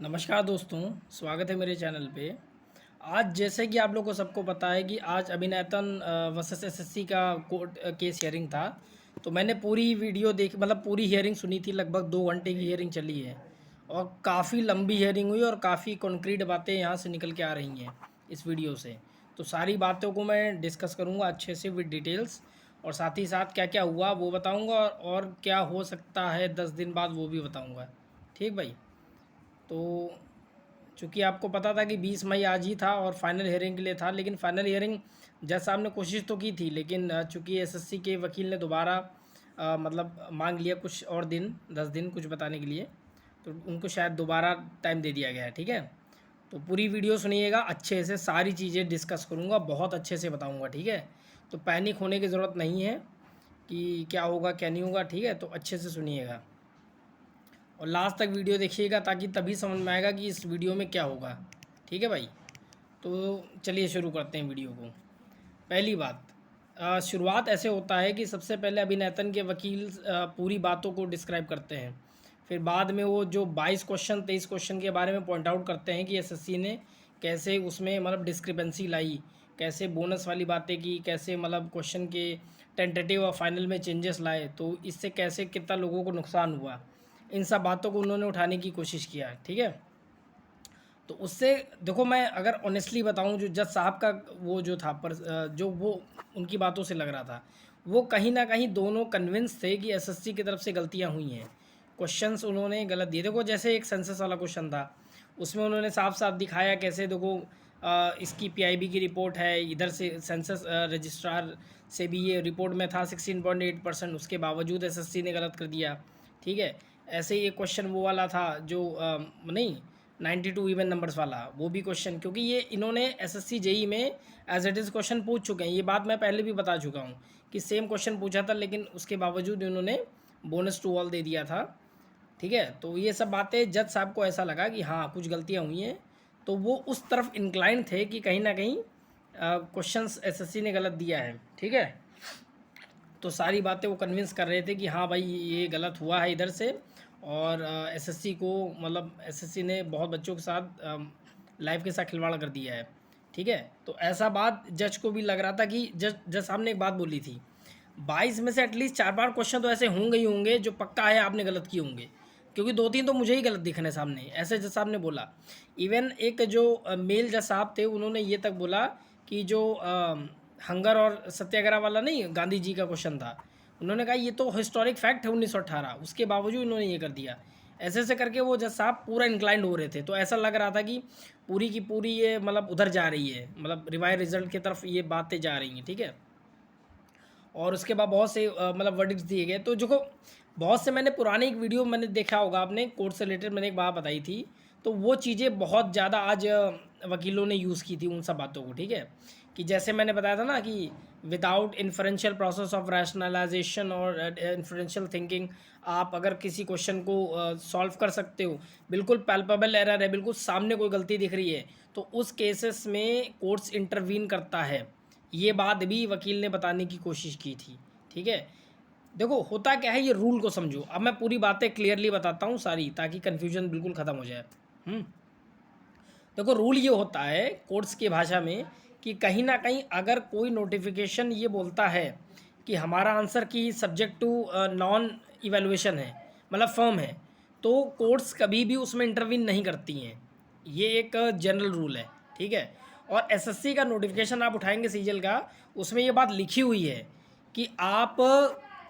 नमस्कार दोस्तों, स्वागत है मेरे चैनल पे। आज जैसे कि आप लोग को सबको पता है कि आज अभिनैतन वर्सेस एसएससी का कोर्ट केस हियरिंग था। तो मैंने पूरी वीडियो देख मतलब पूरी हियरिंग सुनी थी। लगभग 2 घंटे की हियरिंग चली है और काफ़ी लंबी हियरिंग हुई और काफ़ी कॉन्क्रीट बातें यहाँ से निकल के आ रही हैं इस वीडियो से। तो सारी बातों को मैं डिस्कस करूँगा अच्छे से विद डिटेल्स, और साथ ही साथ क्या क्या हुआ वो बताऊँगा और क्या हो सकता है 10 दिन बाद वो भी बताऊँगा। ठीक भाई। तो चूँकि आपको पता था कि 20 मई आज ही था और फाइनल हियरिंग के लिए था, लेकिन फाइनल हियरिंग जज साहब ने कोशिश तो की थी, लेकिन चूँकि एसएससी के वकील ने दोबारा मतलब मांग लिया कुछ और दिन 10 दिन कुछ बताने के लिए, तो उनको शायद दोबारा टाइम दे दिया गया है। ठीक है, तो पूरी वीडियो सुनिएगा अच्छे से, सारी चीज़ें डिस्कस करूँगा, बहुत अच्छे से बताऊँगा। ठीक है, तो पैनिक होने की ज़रूरत नहीं है कि क्या होगा क्या नहीं होगा। ठीक है, तो अच्छे से सुनिएगा और लास्ट तक वीडियो देखिएगा ताकि तभी समझ में आएगा कि इस वीडियो में क्या होगा। ठीक है भाई, तो चलिए शुरू करते हैं वीडियो को। पहली बात, शुरुआत ऐसे होता है कि सबसे पहले अभिनेतन के वकील पूरी बातों को डिस्क्राइब करते हैं। फिर बाद में वो जो 22 क्वेश्चन 23 क्वेश्चन के बारे में पॉइंट आउट करते हैं कि एसएससी ने कैसे उसमें मतलब डिस्क्रिपेंसी लाई, कैसे बोनस वाली बातें की, कैसे मतलब क्वेश्चन के टेंटेटिव और फाइनल में चेंजेस लाए, तो इससे कैसे कितना लोगों को नुकसान हुआ, इन सब बातों को उन्होंने उठाने की कोशिश किया। ठीक है, तो उससे देखो, मैं अगर ऑनेस्टली बताऊं, जो जज साहब का वो जो था पर जो वो उनकी बातों से लग रहा था, वो कहीं ना कहीं दोनों कन्विंस थे कि एसएससी की तरफ से गलतियां हुई हैं। क्वेश्चंस उन्होंने गलत दिए। देखो, जैसे एक सेंसस वाला क्वेश्चन था, उसमें उन्होंने साफ साफ दिखाया कैसे, देखो इसकी पीआईबी की रिपोर्ट है, इधर से सेंसस रजिस्ट्रार से भी ये रिपोर्ट में था 16.8%, उसके बावजूद एसएससी ने गलत कर दिया। ठीक है, ऐसे ही एक क्वेश्चन वो वाला था जो नहीं 92 इवन नंबर्स वाला, वो भी क्वेश्चन, क्योंकि ये इन्होंने एसएससी जेई में एज इट इज़ क्वेश्चन पूछ चुके हैं। ये बात मैं पहले भी बता चुका हूँ कि सेम क्वेश्चन पूछा था, लेकिन उसके बावजूद इन्होंने बोनस टू ऑल दे दिया था। ठीक है, तो ये सब बातें जज साहब को ऐसा लगा कि हाँ कुछ गलतियाँ हुई हैं, तो वो उस तरफ इंक्लाइन थे कि कहीं ना कहीं क्वेश्चंस एसएससी ने गलत दिया है। ठीक है, तो सारी बातें वो कन्विंस कर रहे थे कि हाँ भाई ये गलत हुआ है इधर से, और एसएससी को मतलब एसएससी ने बहुत बच्चों के साथ लाइफ के साथ खिलवाड़ कर दिया है। ठीक है, तो ऐसा बात जज को भी लग रहा था कि जज जज साहब ने एक बात बोली थी, 22 में से एटलीस्ट 4-5 क्वेश्चन तो ऐसे होंगे ही होंगे जो पक्का है आपने गलत किए होंगे, क्योंकि 2-3 तो मुझे ही गलत दिखने सामने, ऐसे जज साहब ने बोला। इवन एक जो मेल जज साहब थे, उन्होंने ये तक बोला कि जो हंगर और सत्याग्रह वाला नहीं गांधी जी का क्वेश्चन था, उन्होंने कहा ये तो हिस्टोरिक फैक्ट है 1918, उसके बावजूद उन्होंने ये कर दिया। ऐसे ऐसे करके वो जज साहब पूरा इंक्लाइंड हो रहे थे, तो ऐसा लग रहा था कि पूरी की पूरी ये मतलब उधर जा रही है, मतलब रिवाइज रिजल्ट की तरफ ये बातें जा रही हैं। ठीक है, और उसके बाद बहुत से मतलब वर्डिक्ट्स दिए गए। तो जो बहुत से मैंने पुराने एक वीडियो मैंने देखा होगा आपने, कोर्ट से रिलेटेड मैंने एक बात बताई थी, तो वो चीज़ें बहुत ज़्यादा आज वकीलों ने यूज़ की थी उन सब बातों को। ठीक है, कि जैसे मैंने बताया था ना कि without inferential process of rationalisation और इन्फरेंशियल थिंकिंग, आप अगर किसी क्वेश्चन को सॉल्व कर सकते हो, बिल्कुल पैल्पेबल एरर है, बिल्कुल सामने कोई गलती दिख रही है, तो उस केसेस में कोर्ट्स इंटरवीन करता है। ये बात भी वकील ने बताने की कोशिश की थी। ठीक है, देखो होता क्या है, ये रूल को समझो। अब मैं पूरी बातें क्लियरली बताता हूँ सारी, ताकि कन्फ्यूजन बिल्कुल ख़त्म हो जाए। देखो, रूल ये होता है कोर्ट्स की भाषा में कि कहीं ना कहीं अगर कोई नोटिफिकेशन ये बोलता है कि हमारा आंसर की सब्जेक्ट टू नॉन इवेलुएशन है, मतलब फर्म है, तो कोर्ट्स कभी भी उसमें इंटरवीन नहीं करती हैं। ये एक जनरल रूल है। ठीक है, और एसएससी का नोटिफिकेशन आप उठाएंगे सीजीएल का, उसमें ये बात लिखी हुई है कि आप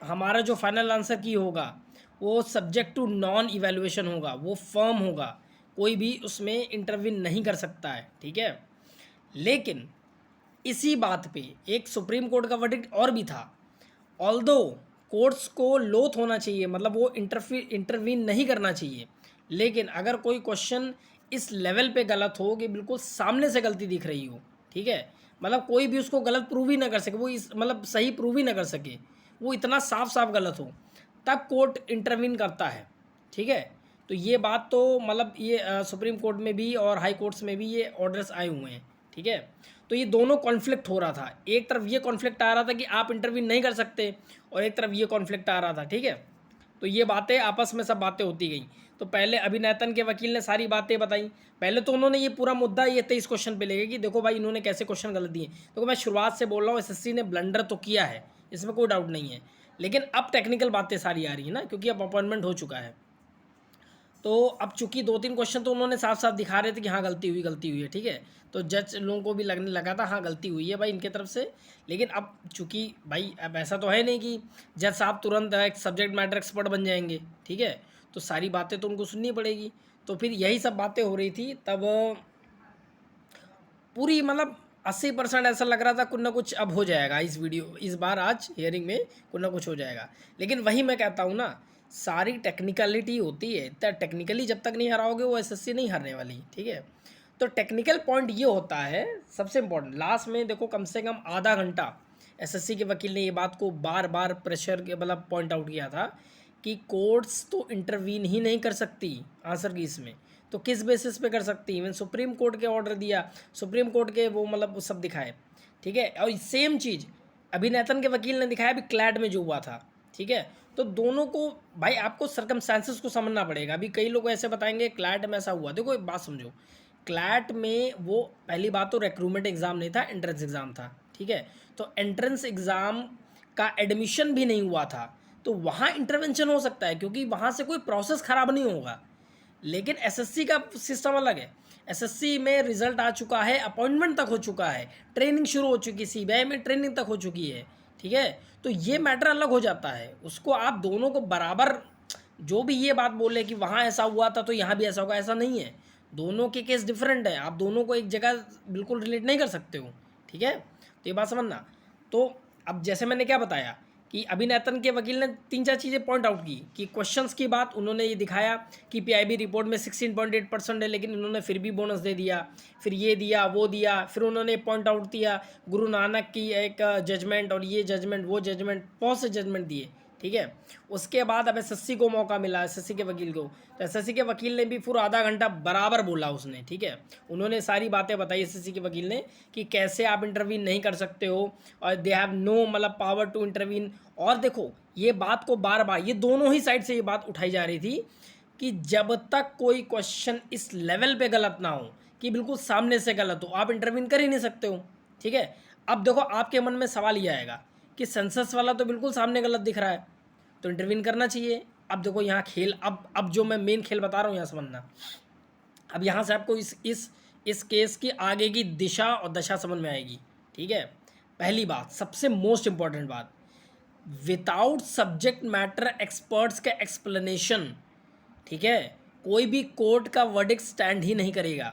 हमारा जो फाइनल आंसर की होगा वो सब्जेक्ट टू नॉन इवेलुएशन होगा, वो फर्म होगा, कोई भी उसमें इंटरवीन नहीं कर सकता है। ठीक है, लेकिन इसी बात पे एक सुप्रीम कोर्ट का वर्डिक्ट और भी था। ऑल्दो कोर्ट्स को लोथ होना चाहिए, मतलब वो इंटरवीन नहीं करना चाहिए, लेकिन अगर कोई क्वेश्चन इस लेवल पे गलत हो कि बिल्कुल सामने से गलती दिख रही हो, ठीक है, मतलब कोई भी उसको गलत प्रूव ही ना कर सके, वो इस मतलब सही प्रूव ही ना कर सके, वो इतना साफ साफ गलत हो, तब कोर्ट इंटरवीन करता है। ठीक है, तो ये बात तो मतलब ये सुप्रीम कोर्ट में भी और हाई कोर्ट्स में भी ये ऑर्डर्स आए हुए हैं। ठीक है, तो ये दोनों कॉन्फ्लिक्ट हो रहा था, एक तरफ ये कॉन्फ्लिक्ट आ रहा था कि आप इंटरवीन नहीं कर सकते, और एक तरफ ये कॉन्फ्लिक्ट आ रहा था। ठीक है, तो ये बातें आपस में सब बातें होती गई। तो पहले अभिनेतन के वकील ने सारी बातें बताई। पहले तो उन्होंने ये पूरा मुद्दा ये 23 क्वेश्चन पे ले गए कि देखो भाई इन्होंने कैसे क्वेश्चन गलत दिए। देखो मैं शुरुआत से बोल रहा हूँ एसएससी ने ब्लंडर तो किया है, इसमें कोई डाउट नहीं है, लेकिन अब टेक्निकल बातें सारी आ रही है ना, क्योंकि अब अपॉइंटमेंट हो चुका है। तो अब चूंकि 2-3 क्वेश्चन तो उन्होंने साफ साफ दिखा रहे थे कि हाँ गलती हुई है, ठीक है। तो जज लोगों को भी लगने लगा था हाँ गलती हुई है भाई इनके तरफ से। लेकिन अब चूंकि भाई अब ऐसा तो है नहीं कि जज साहब तुरंत एक सब्जेक्ट मैटर एक्सपर्ट बन जाएंगे, ठीक है। तो सारी बातें तो उनको सुननी पड़ेगी। तो फिर यही सब बातें हो रही थी तब पूरी, मतलब 80% ऐसा लग रहा था कुछ ना कुछ अब हो जाएगा इस बार आज हियरिंग में कुछ ना कुछ हो जाएगा। लेकिन वही मैं कहता हूँ ना, सारी टेक्निकलिटी होती है, तो टेक्निकली जब तक नहीं हराओगे वो एसएससी नहीं हारने वाली, ठीक है। तो टेक्निकल पॉइंट ये होता है सबसे इम्पोर्टेंट। लास्ट में देखो कम से कम आधा घंटा एसएससी के वकील ने ये बात को बार बार प्रेशर के मतलब पॉइंट आउट किया था कि कोर्ट्स तो इंटरवीन ही नहीं कर सकती आंसर की इसमें, तो किस बेसिस पे कर सकती। इवन सुप्रीम कोर्ट के ऑर्डर दिया, सुप्रीम कोर्ट के वो मतलब वो सब दिखाए, ठीक है। और सेम चीज़ अभिनेतन के वकील ने दिखाया भी क्लैट में जो हुआ था, ठीक है। तो दोनों को भाई आपको सर्कमस्टांसेस को समझना पड़ेगा। अभी कई लोग ऐसे बताएंगे क्लैट में ऐसा हुआ, देखो एक बात समझो, क्लैट में वो पहली बात तो रिक्रूटमेंट एग्ज़ाम नहीं था, एंट्रेंस एग्ज़ाम था, ठीक है। तो एंट्रेंस एग्ज़ाम का एडमिशन भी नहीं हुआ था, तो वहाँ इंटरवेंशन हो सकता है क्योंकि वहाँ से कोई प्रोसेस ख़राब नहीं होगा। लेकिन एसएससी का सिस्टम अलग है। एसएससी में रिजल्ट आ चुका है, अपॉइंटमेंट तक हो चुका है, ट्रेनिंग शुरू हो चुकी है, सीबीआई में ट्रेनिंग तक हो चुकी है, ठीक है। तो ये मैटर अलग हो जाता है, उसको आप दोनों को बराबर, जो भी ये बात बोले कि वहाँ ऐसा हुआ था तो यहाँ भी ऐसा होगा, ऐसा नहीं है। दोनों के केस डिफरेंट है, आप दोनों को एक जगह बिल्कुल रिलेट नहीं कर सकते हो, ठीक है। तो ये बात समझना। तो अब जैसे मैंने क्या बताया कि अभिनेतन के वकील ने 3-4 चीज़ें पॉइंट आउट की कि क्वेश्चंस की बात उन्होंने ये दिखाया कि पीआईबी रिपोर्ट में 16.8% है, लेकिन इन्होंने फिर भी बोनस दे दिया, फिर ये दिया वो दिया। फिर उन्होंने पॉइंट आउट किया गुरु नानक की एक जजमेंट और ये जजमेंट वो जजमेंट, बहुत से जजमेंट दिए, ठीक है। उसके बाद अब एसएससी को मौका मिला, एसएससी के वकील को, तो एसएससी के वकील ने भी पूरा आधा घंटा बराबर बोला उसने, ठीक है। उन्होंने सारी बातें बताई एसएससी के वकील ने कि कैसे आप इंटरवीन नहीं कर सकते हो और दे हैव नो मतलब पावर टू इंटरवीन। और देखो ये बात को बार बार ये दोनों ही साइड से ये बात उठाई जा रही थी कि जब तक कोई क्वेश्चन इस लेवल पे गलत ना हो कि बिल्कुल सामने से गलत हो, आप इंटरवीन कर ही नहीं सकते हो, ठीक है। अब देखो आपके मन में सवाल ये आएगा कि सेंसस वाला तो बिल्कुल सामने गलत दिख रहा है, तो इंटरवीन करना चाहिए। अब देखो यहाँ खेल, अब जो मैं मेन खेल बता रहा हूँ यहाँ समझना। अब यहाँ से आपको इस केस की आगे की दिशा और दशा समझ में आएगी, ठीक है। पहली बात, सबसे मोस्ट इम्पॉर्टेंट बात, विदाउट सब्जेक्ट मैटर एक्सपर्ट्स का एक्सप्लेनेशन, ठीक है, कोई भी कोर्ट का वर्डिक्ट स्टैंड ही नहीं करेगा।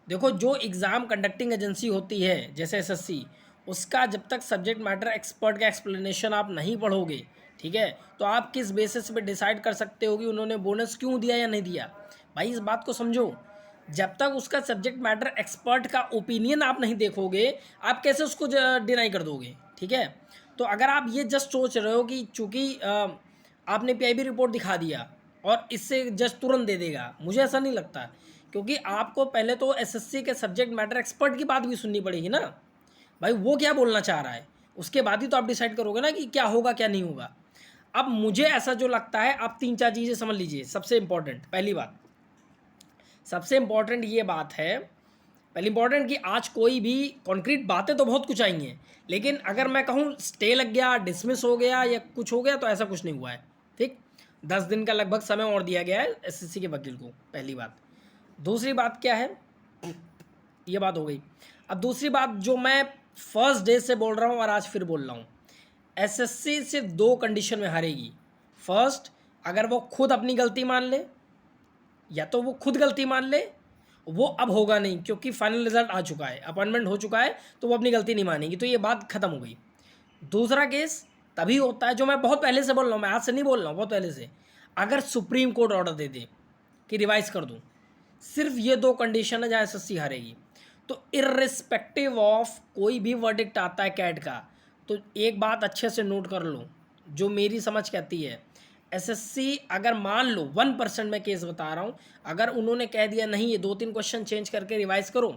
देखो जो एग्ज़ाम कंडक्टिंग एजेंसी होती है जैसे एसएससी, उसका जब तक सब्जेक्ट मैटर एक्सपर्ट का एक्सप्लेनेशन आप नहीं पढ़ोगे, ठीक है, तो आप किस बेसिस पे डिसाइड कर सकते हो कि उन्होंने बोनस क्यों दिया या नहीं दिया। भाई इस बात को समझो, जब तक उसका सब्जेक्ट मैटर एक्सपर्ट का ओपिनियन आप नहीं देखोगे, आप कैसे उसको डिनाई कर दोगे, ठीक है। तो अगर आप ये जस्ट सोच रहे हो कि चूँकि आपने पीआईबी रिपोर्ट दिखा दिया और इससे जस्ट तुरंत दे देगा, मुझे ऐसा नहीं लगता, क्योंकि आपको पहले तो एसएससी के सब्जेक्ट मैटर एक्सपर्ट की बात भी सुननी पड़ेगी ना, भाई वो क्या बोलना चाह रहा है, उसके बाद ही तो आप डिसाइड करोगे ना कि क्या होगा क्या नहीं होगा। अब मुझे ऐसा जो लगता है, आप 3-4 चीज़ें समझ लीजिए। सबसे इम्पॉर्टेंट, पहली बात, सबसे इम्पॉर्टेंट ये बात है, पहली इम्पॉर्टेंट कि आज कोई भी कॉन्क्रीट बातें तो बहुत कुछ आई हैं, लेकिन अगर मैं कहूँ स्टे लग गया, डिसमिस हो गया या कुछ हो गया, तो ऐसा कुछ नहीं हुआ है, ठीक। 10 दिन का लगभग समय और दिया गया है एसएससी के वकील को, पहली बात। दूसरी बात क्या है, ये बात हो गई। अब दूसरी बात जो मैं फर्स्ट डे से बोल रहा हूँ और आज फिर बोल रहा हूँ, एसएससी सिर्फ 2 कंडीशन में हारेगी। फर्स्ट, अगर वो खुद अपनी गलती मान ले, या तो वो खुद गलती मान ले, वो अब होगा नहीं क्योंकि फाइनल रिजल्ट आ चुका है, अपॉइंटमेंट हो चुका है, तो वो अपनी गलती नहीं मानेगी, तो ये बात खत्म हो गई। दूसरा केस तभी होता है, जो मैं बहुत पहले से बोल रहा हूँ, मैं आज से नहीं बोल रहा हूँ, बहुत पहले से, अगर सुप्रीम कोर्ट ऑर्डर दे दे कि रिवाइज कर दूँ, सिर्फ ये 2 कंडीशन है जहाँ एसएससी हारेगी। तो इर्रिस्पेक्टिव ऑफ कोई भी वर्डिक्ट आता है कैट का, तो एक बात अच्छे से नोट कर लो, जो मेरी समझ कहती है, एसएससी अगर मान लो 1% में केस बता रहा हूँ, अगर उन्होंने कह दिया नहीं ये 2-3 क्वेश्चन चेंज करके रिवाइज करो,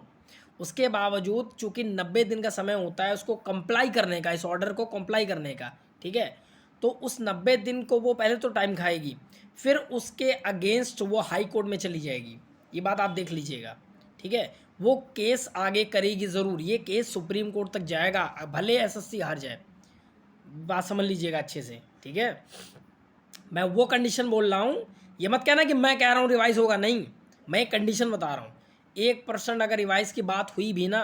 उसके बावजूद चूंकि 90 दिन का समय होता है उसको कंप्लाई करने का, इस ऑर्डर को कंप्लाई करने का, ठीक है, तो उस 90 दिन को वो पहले तो टाइम खाएगी, फिर उसके अगेंस्ट वो हाई कोर्ट में चली जाएगी। ये बात आप देख लीजिएगा, ठीक है। वो केस आगे करेगी ज़रूर, ये केस सुप्रीम कोर्ट तक जाएगा, भले एसएससी हार जाए। बात समझ लीजिएगा अच्छे से, ठीक है। मैं वो कंडीशन बोल रहा हूँ, ये मत कहना कि मैं कह रहा हूँ रिवाइज होगा, नहीं, मैं एक कंडीशन बता रहा हूँ। 1% अगर रिवाइज की बात हुई भी ना,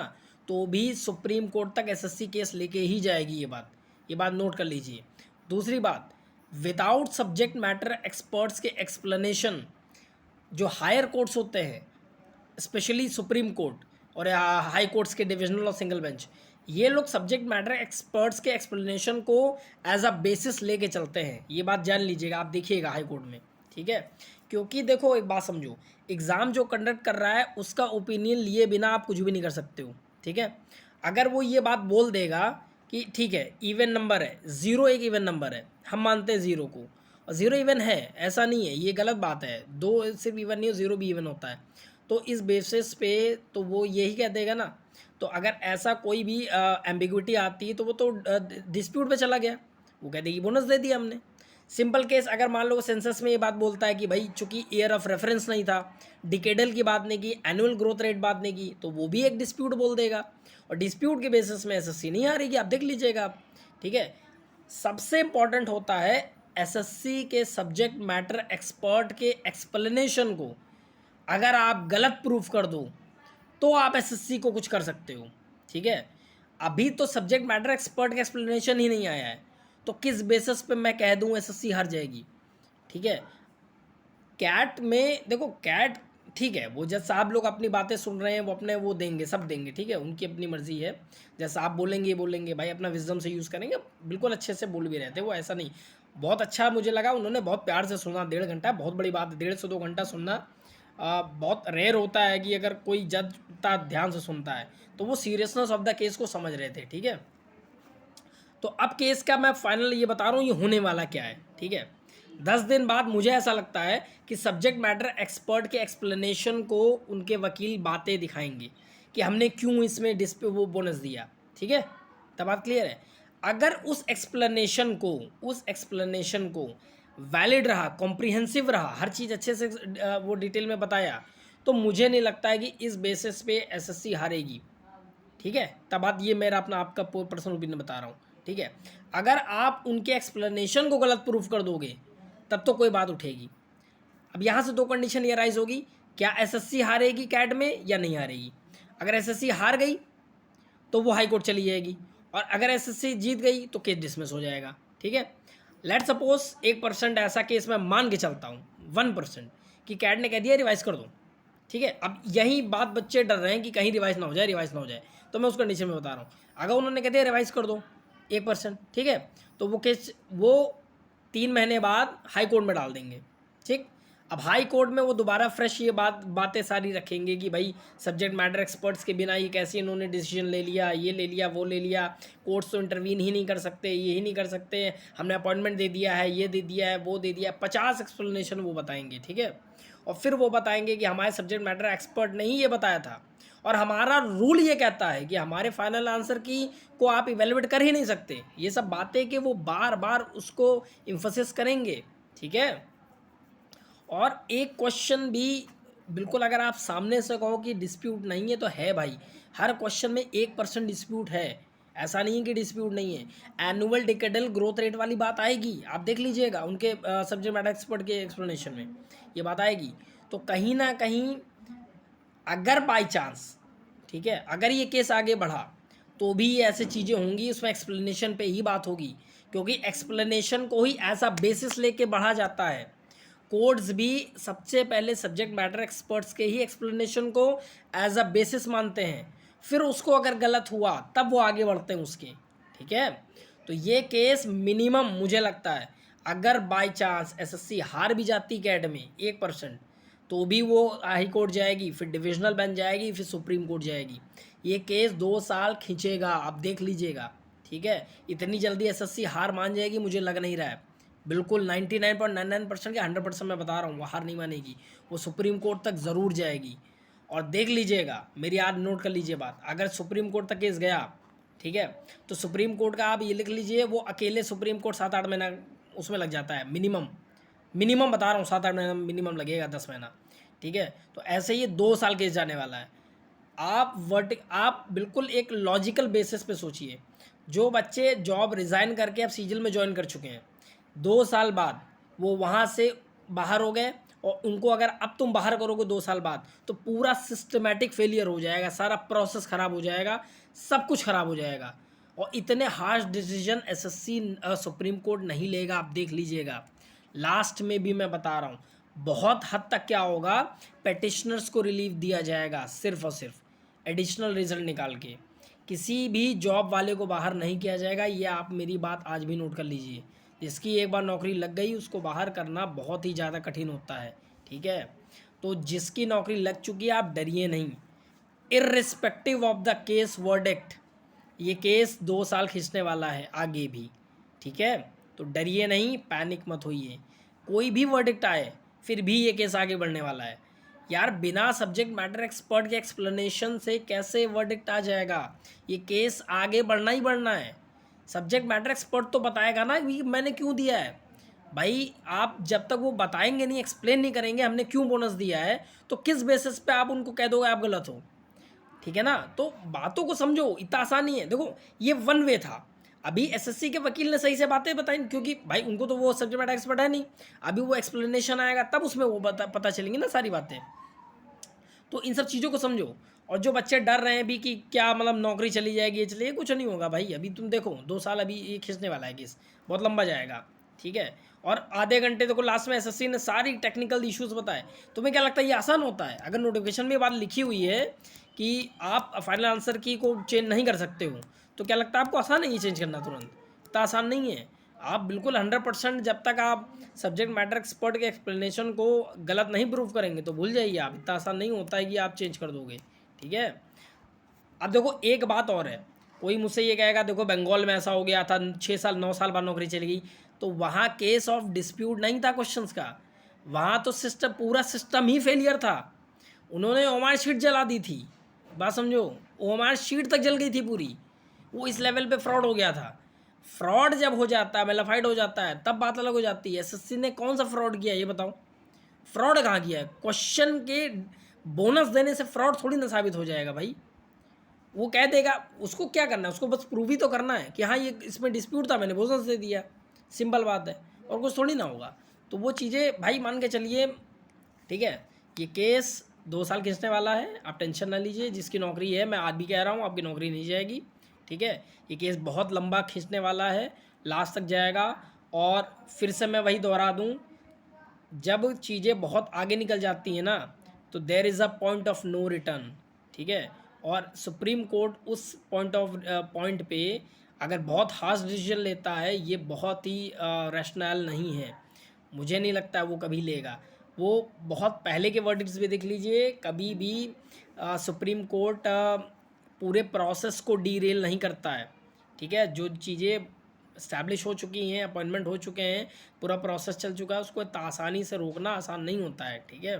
तो भी सुप्रीम कोर्ट तक एसएससी केस लेके ही जाएगी। ये बात नोट कर लीजिए। दूसरी बात, विदाउट सब्जेक्ट मैटर एक्सपर्ट्स के एक्सप्लेनेशन, जो हायर कोर्ट्स होते हैं, स्पेशली सुप्रीम कोर्ट और हाई कोर्ट्स के डिविजनल और सिंगल बेंच, ये लोग सब्जेक्ट मैटर एक्सपर्ट्स के एक्सप्लेनेशन को एज अ बेसिस लेके चलते हैं। ये बात जान लीजिएगा, आप देखिएगा हाई कोर्ट में, ठीक है। क्योंकि देखो एक बात समझो, एग्ज़ाम जो कंडक्ट कर रहा है उसका ओपिनियन लिए बिना आप कुछ भी नहीं कर सकते हो, ठीक है। अगर वो ये बात बोल देगा कि ठीक है इवन नंबर है, ज़ीरो एक इवन नंबर है, हम मानते हैं ज़ीरो को, और ज़ीरो इवन है, ऐसा नहीं है, ये गलत बात है, दो सिर्फ इवन नहीं हो, ज़ीरो भी इवन होता है, तो इस बेसिस पे तो वो यही कह देगा ना। तो अगर ऐसा कोई भी एम्बिग्विटी आती है तो वो तो डिस्प्यूट पे चला गया, वो कह देगी बोनस दे दिया हमने। सिंपल केस, अगर मान लो सेंसस में ये बात बोलता है कि भाई चूंकि ईयर ऑफ रेफरेंस नहीं था, डिकेडल की बात नहीं की, एनुअल ग्रोथ रेट बात नहीं की, तो वो भी एक डिस्प्यूट बोल देगा, और डिस्प्यूट के बेसिस में एसएससी नहीं हारेगी, आप देख लीजिएगा आप, ठीक है। सबसे इंपॉर्टेंट होता है एसएससी के सब्जेक्ट मैटर एक्सपर्ट के एक्सप्लेनेशन को अगर आप गलत प्रूफ कर दो तो आप एसएससी को कुछ कर सकते हो, ठीक है। अभी तो सब्जेक्ट मैटर एक्सपर्ट का एक्सप्लेनेशन ही नहीं आया है, तो किस बेसिस पे मैं कह दूं एसएससी हार जाएगी, ठीक है। कैट में देखो, कैट ठीक है, वो जैसा आप लोग अपनी बातें सुन रहे हैं वो अपने वो देंगे, सब देंगे, ठीक है, उनकी अपनी मर्जी है, जैसा आप बोलेंगे बोलेंगे भाई, अपना विजडम से यूज़ करेंगे, बिल्कुल अच्छे से बोल भी रहते वो, ऐसा नहीं। बहुत अच्छा मुझे लगा, उन्होंने बहुत प्यार से सुना, 1.5 घंटा बहुत बड़ी बात है, 1.5 से 2 घंटा सुनना बहुत रेयर होता है कि अगर कोई जज इतना ध्यान से सुनता है, तो वो सीरियसनेस ऑफ द केस को समझ रहे थे, ठीक है। तो अब केस का मैं फाइनल ये बता रहा हूँ ये होने वाला क्या है, ठीक है। 10 दिन बाद मुझे ऐसा लगता है कि सब्जेक्ट मैटर एक्सपर्ट के एक्सप्लेनेशन को उनके वकील बातें दिखाएंगे कि हमने क्यों इसमें डिस्प्यूट वो बोनस दिया, ठीक है। तब बात क्लियर है। अगर उस एक्सप्लेनेशन को वैलिड रहा, कॉम्प्रिहेंसिव रहा, हर चीज़ अच्छे से वो डिटेल में बताया, तो मुझे नहीं लगता है कि इस बेसिस पे एसएससी हारेगी, ठीक है। तब बात ये मेरा अपना आपका पर्सनल ओपिनियन बता रहा हूँ, ठीक है। अगर आप उनके एक्सप्लेनेशन को गलत प्रूफ कर दोगे तब तो कोई बात उठेगी। अब यहाँ से दो कंडीशन ये राइज होगी, क्या एसएससी हारेगी कैट में या नहीं हारेगी। अगर एसएससी हार गई तो वो हाई कोर्ट चली जाएगी, और अगर एसएससी जीत गई तो केस डिसमिस हो जाएगा, ठीक है। लेट सपोज 1% ऐसा केस मैं मान के चलता हूँ, 1% कि कैट ने कह दिया रिवाइज कर दो, ठीक है। अब यही बात बच्चे डर रहे हैं कि कहीं रिवाइज ना हो जाए, तो मैं उस कंडीशन में बता रहा हूँ, अगर उन्होंने कह दिया रिवाइज कर दो 1%, ठीक है, तो वो केस वो 3 महीने बाद हाई कोर्ट में डाल देंगे, ठीक। अब हाई कोर्ट में वो दोबारा फ्रेश ये बातें सारी रखेंगे कि भाई सब्जेक्ट मैटर एक्सपर्ट्स के बिना ये कैसे इन्होंने डिसीजन ले लिया, ये ले लिया, वो ले लिया, कोर्ट्स तो इंटरवीन ही नहीं कर सकते, ये ही नहीं कर सकते, हमने अपॉइंटमेंट दे दिया है, ये दे दिया है, वो दे दिया है, 50 एक्सप्लेनेशन वो बताएंगे, ठीक है। और फिर वो बताएंगे कि हमारे सब्जेक्ट मैटर एक्सपर्ट ने ही ये बताया था, और हमारा रूल ये कहता है कि हमारे फाइनल आंसर की को आप इवेलुएट कर ही नहीं सकते। ये सब बातें कि वो बार बार उसको इम्फोसिस करेंगे, ठीक है। और एक क्वेश्चन भी बिल्कुल अगर आप सामने से कहो कि डिस्प्यूट नहीं है, तो है भाई, हर क्वेश्चन में 1% डिस्प्यूट है, ऐसा नहीं है कि डिस्प्यूट नहीं है। एनुअल डिकेडल ग्रोथ रेट वाली बात आएगी, आप देख लीजिएगा उनके सब्जेक्ट मैटर एक्सपर्ट के एक्सप्लेनेशन में ये बात आएगी। तो कहीं ना कहीं अगर बाई चांस, ठीक है, अगर ये केस आगे बढ़ा तो भी ऐसे चीज़ें होंगी, उसमें एक्सप्लेनेशन पे ही बात होगी, क्योंकि एक्सप्लेनेशन को ही ऐसा बेसिस लेके बढ़ा जाता है। कोर्ट्स भी सबसे पहले सब्जेक्ट मैटर एक्सपर्ट्स के ही एक्सप्लेनेशन को एज अ बेसिस मानते हैं, फिर उसको अगर गलत हुआ तब वो आगे बढ़ते हैं उसके, ठीक है। तो ये केस मिनिमम मुझे लगता है अगर बाय चांस एसएससी हार भी जाती कैट में 1%, तो भी वो हाई कोर्ट जाएगी, फिर डिविजनल बेंच जाएगी, फिर सुप्रीम कोर्ट जाएगी। ये केस 2 साल खींचेगा, आप देख लीजिएगा, ठीक है। इतनी जल्दी एसएससी हार मान जाएगी मुझे लग नहीं रहा है, बिल्कुल 99.99% के 100% मैं बता रहा हूँ वो हार नहीं मानेगी, वो सुप्रीम कोर्ट तक ज़रूर जाएगी। और देख लीजिएगा, मेरी याद नोट कर लीजिए बात, अगर सुप्रीम कोर्ट तक केस गया ठीक है। तो सुप्रीम कोर्ट का आप ये लिख लीजिए, वो अकेले सुप्रीम कोर्ट 7-8 महीना उसमें लग जाता है मिनिमम, मिनिमम बता रहा हूँ 7-8 महीना मिनिमम लगेगा, 10 महीना, ठीक है। तो ऐसे ये 2 साल केस जाने वाला है। आप बिल्कुल एक लॉजिकल बेसिस पे सोचिए, जो बच्चे जॉब रिज़ाइन करके अब सीजल में ज्वाइन कर चुके हैं, 2 साल बाद वो वहाँ से बाहर हो गए, और उनको अगर अब तुम बाहर करोगे 2 साल बाद, तो पूरा सिस्टमेटिक फेलियर हो जाएगा, सारा प्रोसेस ख़राब हो जाएगा, सब कुछ ख़राब हो जाएगा। और इतने harsh decision SSC supreme court नहीं लेगा, आप देख लीजिएगा। लास्ट में भी मैं बता रहा हूँ, बहुत हद तक क्या होगा, पेटिशनर्स को रिलीफ दिया जाएगा सिर्फ और सिर्फ एडिशनल रिजल्ट निकाल के, किसी भी जॉब वाले को बाहर नहीं किया जाएगा। ये आप मेरी बात आज भी नोट कर लीजिए। जिसकी एक बार नौकरी लग गई उसको बाहर करना बहुत ही ज़्यादा कठिन होता है, ठीक है। तो जिसकी नौकरी लग चुकी है आप डरिए नहीं, irrespective of the case verdict, ये केस 2 साल खींचने वाला है आगे भी, ठीक है। तो डरिए नहीं, पैनिक मत होइए, कोई भी वर्डिक्ट आए फिर भी ये केस आगे बढ़ने वाला है। यार बिना सब्जेक्ट मैटर एक्सपर्ट के एक्सप्लेनेशन से कैसे वर्डिक्ट आ जाएगा, ये केस आगे बढ़ना ही बढ़ना है। सब्जेक्ट मैटर एक्सपर्ट तो बताएगा ना कि मैंने क्यों दिया है। भाई आप जब तक वो बताएंगे नहीं, एक्सप्लेन नहीं करेंगे हमने क्यों बोनस दिया है, तो किस बेसिस पे आप उनको कह दोगे आप गलत हो, ठीक है ना। तो बातों को समझो, इतना आसान नहीं है। देखो ये वन वे था, अभी एसएससी के वकील ने सही से बातें बताई, क्योंकि भाई उनको तो वो सब्जेक्ट मैटर एक्सपर्ट है नहीं, अभी वो एक्सप्लेनेशन आएगा तब उसमें वो पता चलेंगी ना सारी बातें। तो इन सब चीज़ों को समझो। और जो बच्चे डर रहे हैं भी कि क्या मतलब नौकरी चली जाएगी, ये चलिए, कुछ नहीं होगा भाई। अभी तुम देखो 2 साल अभी ये खींचने वाला है केस, बहुत लंबा जाएगा, ठीक है। और आधे घंटे देखो लास्ट में एसएससी ने सारी टेक्निकल इश्यूज बताए। तुम्हें क्या लगता है ये आसान होता है? अगर नोटिफिकेशन में बात लिखी हुई है कि आप फाइनल आंसर की को चेंज नहीं कर सकते हो, तो क्या लगता है आपको आसान है ये चेंज करना तुरंत? इतना आसान नहीं है। आप बिल्कुल 100% जब तक आप सब्जेक्ट मैटर एक्सपर्ट के एक्सप्लेनेशन को गलत नहीं प्रूव करेंगे तो भूल जाइए आप, इतना आसान नहीं होता है कि आप चेंज कर दोगे, ठीक है। अब देखो एक बात और है, कोई मुझसे ये कहेगा देखो बंगाल में ऐसा हो गया था, 6 साल 9 साल बाद नौकरी चली गई, तो वहाँ केस ऑफ डिस्प्यूट नहीं था क्वेश्चंस का, वहाँ तो सिस्टम, पूरा सिस्टम ही फेलियर था। उन्होंने ओमार शीट जला दी थी, बात समझो, ओमार शीट तक जल गई थी पूरी, वो इस लेवल पे फ्रॉड हो गया था। फ्रॉड जब हो जाता है, मेलाफाइड हो जाता है, तब बात अलग हो जाती है। एसएससी ने कौन सा फ्रॉड किया ये बताओ? फ्रॉड कहाँ किया है? क्वेश्चन के बोनस देने से फ्रॉड थोड़ी ना साबित हो जाएगा भाई। वो कह देगा, उसको क्या करना है, उसको बस प्रूव ही तो करना है कि हाँ ये इसमें डिस्प्यूट था, मैंने बोनस दे दिया, सिंपल बात है, और कुछ थोड़ी ना होगा। तो वो चीज़ें भाई मान के चलिए, ठीक है। ये केस 2 साल खींचने वाला है, आप टेंशन ना लीजिए। जिसकी नौकरी है, मैं आज भी कह रहा हूँ आपकी नौकरी नहीं जाएगी, ठीक है। ये केस बहुत लंबा खींचने वाला है, लास्ट तक जाएगा। और फिर से मैं वही दोहरा दूँ, जब चीज़ें बहुत आगे निकल जाती हैं ना, तो there is a point of no return, ठीक है। और सुप्रीम कोर्ट उस पॉइंट पे अगर बहुत हार्श डिसीजन लेता है, ये बहुत ही रैशनल नहीं है, मुझे नहीं लगता है वो कभी लेगा। वो बहुत पहले के वर्डिक्ट्स भी देख लीजिए, कभी भी सुप्रीम कोर्ट पूरे प्रोसेस को डीरेल नहीं करता है, ठीक है। जो चीज़ें इस्टेब्लिश हो चुकी हैं, अपॉइंटमेंट हो चुके हैं, पूरा प्रोसेस चल चुका है, उसको इतना आसानी से रोकना आसान नहीं होता है, ठीक है।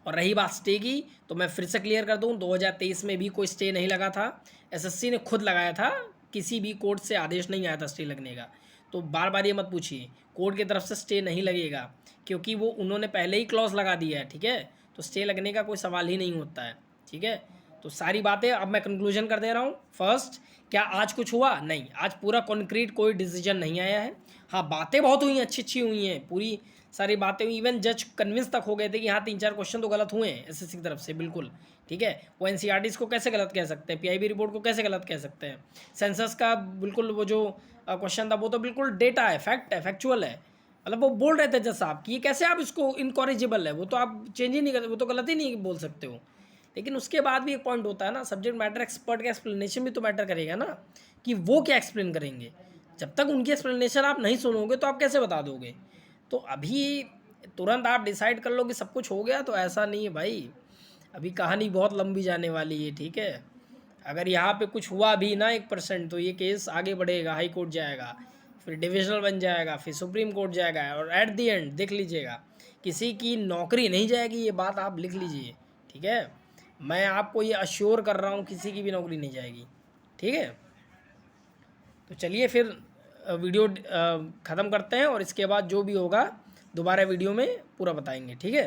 और रही बात स्टे की, तो मैं फिर से क्लियर कर दूं, 2023 में भी कोई स्टे नहीं लगा था, एसएससी ने खुद लगाया था, किसी भी कोर्ट से आदेश नहीं आया था स्टे लगने का। तो बार बार ये मत पूछिए, कोर्ट की तरफ से स्टे नहीं लगेगा, क्योंकि वो उन्होंने पहले ही क्लॉज लगा दिया है, ठीक है। तो स्टे लगने का कोई सवाल ही नहीं होता है, ठीक है। तो सारी बातें अब मैं कंक्लूजन कर दे रहा हूँ। फर्स्ट, क्या आज कुछ हुआ? नहीं, आज पूरा कॉन्क्रीट कोई डिसीजन नहीं आया है। हाँ, बातें बहुत हुई हैं, अच्छी अच्छी हुई हैं, पूरी सारी बातें हुई, इवन जज कन्विंस तक हो गए थे कि हाँ 3-4 क्वेश्चन तो गलत हुए हैं एसएससी की तरफ से, बिल्कुल, ठीक है। वो एनसीईआरटीज़ को कैसे गलत कह सकते हैं, पीआईबी रिपोर्ट को कैसे गलत कह सकते हैं, सेंसस का बिल्कुल वो जो क्वेश्चन था वो तो बिल्कुल डेटा है, फैक्ट है, फैक्चुअल है। मतलब वो बोल रहे थे जज साहब कि ये कैसे आप इसको इनकॉरिजिबल है, वो तो आप चेंज ही नहीं करते, वो तो गलत ही नहीं बोल सकते हो। लेकिन उसके बाद भी एक पॉइंट होता है ना, सब्जेक्ट मैटर एक्सपर्ट का एक्सप्लेनेशन भी तो मैटर करेगा ना, कि वो क्या एक्सप्लेन करेंगे। जब तक उनकी एक्सप्लेनेशन आप नहीं सुनोगे तो आप कैसे बता दोगे? तो अभी तुरंत आप डिसाइड कर लो कि सब कुछ हो गया, तो ऐसा नहीं है भाई, अभी कहानी बहुत लंबी जाने वाली है, ठीक है। अगर यहाँ पे कुछ हुआ भी ना 1%, तो ये केस आगे बढ़ेगा, हाई कोर्ट जाएगा, फिर डिविजनल बन जाएगा, फिर सुप्रीम कोर्ट जाएगा, और एट दी एंड देख लीजिएगा किसी की नौकरी नहीं जाएगी, ये बात आप लिख लीजिए, ठीक है। मैं आपको ये अश्योर कर रहा हूँ, किसी की भी नौकरी नहीं जाएगी। ठीक है। तो चलिए फिर वीडियो ख़त्म करते हैं और इसके बाद जो भी होगा दोबारा वीडियो में पूरा बताएंगे, ठीक है।